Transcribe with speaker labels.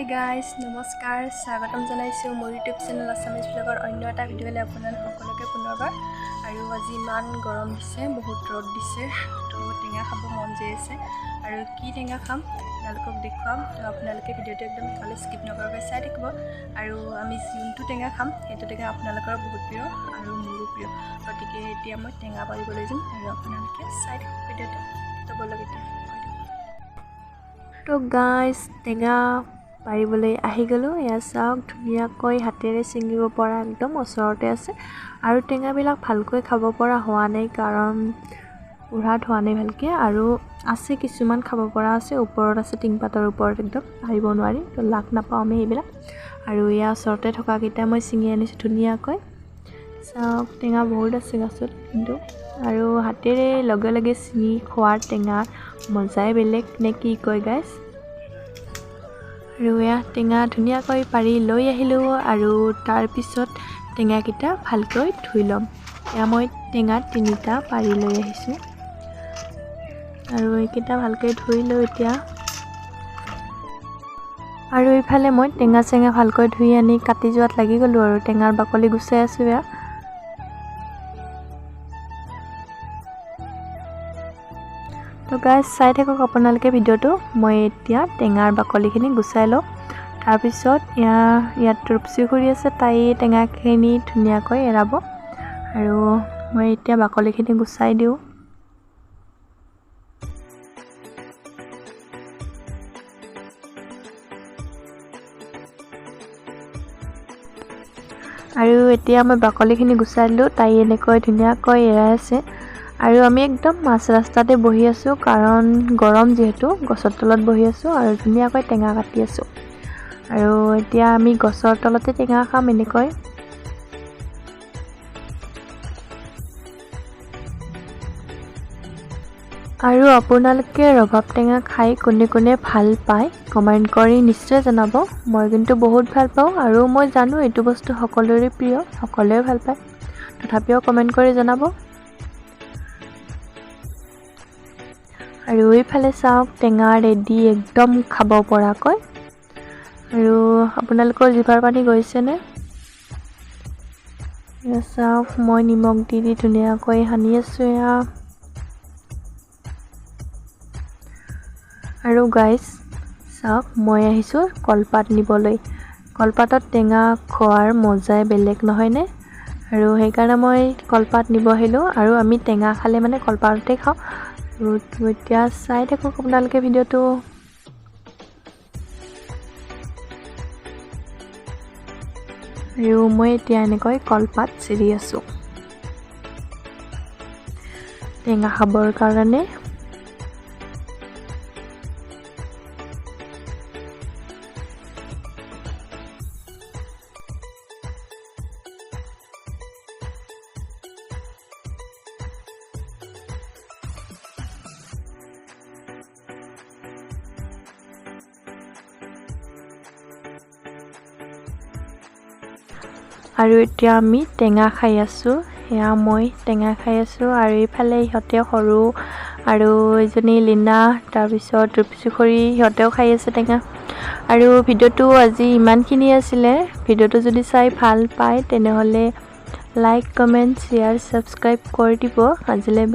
Speaker 1: hi guys नमस्कार स्वागतम जनाइছো মোৰ ইউটিউব চেনেল আসামিজ ব্লগৰ অন্য এটা ভিডিঅ'লৈ আপোনালোক সকলোকে পুনৰবাৰ আৰু আজি ইমান গৰম দিছে বহুত ৰ'দ দিছে তো টেঙা খাব মন যায় আছে আৰু কি টেঙা খাম আপোনালোকক দেখুৱাম তো আপোনালোকে ভিডিঅ'টো একদম খালি স্কিপ নকৰাকৈ চাই থাকিব আৰু আমি যোনটো টেঙা খাম সেইটো টেঙা আপোনালোকৰ বহুত প্ৰিয় আৰু মোৰো প্ৰিয় গতিকে এতিয়া মই টেঙা পাৰিবলৈ যাম আৰু আপোনালোকে চাই থাকিব ভিডিঅ'টো তো বলক এতিয়া তো গাইস টেঙা পাৰিবলৈ আহি গলো ইয়া চাওক ধুনীয়াকৈ হাতেৰে ছিঙিব পৰা একদম ওচৰতে আছে আৰু টেঙাবিলাক ভালকৈ খাব পৰা হোৱা নাই কাৰণ উৰাত হোৱা নাই ভালকৈ আৰু আছে কিছুমান খাব পৰা আছে ওপৰত আছে টিংপাতৰ ওপৰত একদম পাৰিব নোৱাৰি তো লাগ নাপাওঁ আমি এইবিলাক আৰু ইয়া ওচৰতে থকা কেইটা মই ছিঙি আনিছোঁ ধুনীয়াকৈ চাওক টেঙা বহুত আছে গছত কিন্তু আৰু হাতেৰে লগে লগে ছিঙি খোৱাৰ টেঙা মজাই বেলেগ নে কি কয় গাইছ আৰু এয়া টেঙা ধুনীয়াকৈ পাৰি লৈ আহিলোঁ আৰু তাৰপিছত টেঙাকেইটা ভালকৈ ধুই ল'ম এয়া মই টেঙা 3টা পাৰি লৈ আহিছোঁ আৰু এইকেইটা ভালকৈ ধুই লৈ এতিয়া আৰু এইফালে মই টেঙা চেঙা ভালকৈ ধুই আনি কাটি যোৱাত লাগি গ'লোঁ আৰু টেঙাৰ বাকলি গুচাই আছোঁ এয়া তো গাইস চাই থাকক আপোনালোকে ভিডিঅ'টো মই এতিয়া টেঙাৰ বাকলিখিনি গুচাই লওঁ তাৰপিছত ইয়াত ৰুপচি খুৰি আছে তাই টেঙাখিনি ধুনীয়াকৈ এৰাব আৰু মই এতিয়া বাকলিখিনি গুচাই দিওঁ আৰু এতিয়া মই বাকলিখিনি গুচাই দিলোঁ তাই এনেকৈ ধুনীয়াকৈ এৰাই আছে আৰু আমি একদম মাছ ৰাস্তাতে বহি আছোঁ কাৰণ গৰম যিহেতু গছৰ তলত বহি আছোঁ আৰু ধুনীয়াকৈ টেঙা কাটি আছোঁ আৰু এতিয়া আমি গছৰ তলতে টেঙা খাম এনেকৈ আৰু আপোনালোকে ৰবাব টেঙা খাই কোনে কোনে ভাল পায় কমেণ্ট কৰি নিশ্চয় জনাব মই কিন্তু বহুত ভাল পাওঁ আৰু মই জানো এইটো বস্তু সকলোৰে প্ৰিয় সকলোৱে ভাল পায় তথাপিও কমেণ্ট কৰি জনাব আৰু এইফালে চাওক টেঙা ৰেডি একদম খাব পৰাকৈ আৰু আপোনালোকৰ জিভাৰ পানী গৈছেনে চাওক মই নিমখ দি ধুনীয়াকৈ সানি আছোঁ এয়া আৰু গাইছ চাওক মই আহিছোঁ কলপাত নিবলৈ কলপাতত টেঙা খোৱাৰ মজাই বেলেগ নহয়নে আৰু সেইকাৰণে মই কলপাত নিব আহিলোঁ আৰু আমি টেঙা খালে মানে কলপাততে খাওঁ আৰু এতিয়া চাই থাকক আপোনালোকে ভিডিঅ'টো আৰু মই এতিয়া এনেকৈ কলপাত চিৰি আছোঁ টেঙা খাবৰ কাৰণে আৰু এতিয়া আমি টেঙা খাই আছোঁ এয়া মই টেঙা খাই আছোঁ আৰু এইফালে ইহঁতে সৰু আৰু এজনী লীনা তাৰপিছত ৰুপচি খুৰী সিহঁতেও খাই আছে টেঙা আৰু ভিডিঅ'টো আজি ইমানখিনি আছিলে ভিডিঅ'টো যদি চাই ভাল পায় তেনেহ'লে লাইক কমেণ্ট শ্বেয়াৰ ছাবস্ক্ৰাইব কৰি দিব আজিলৈ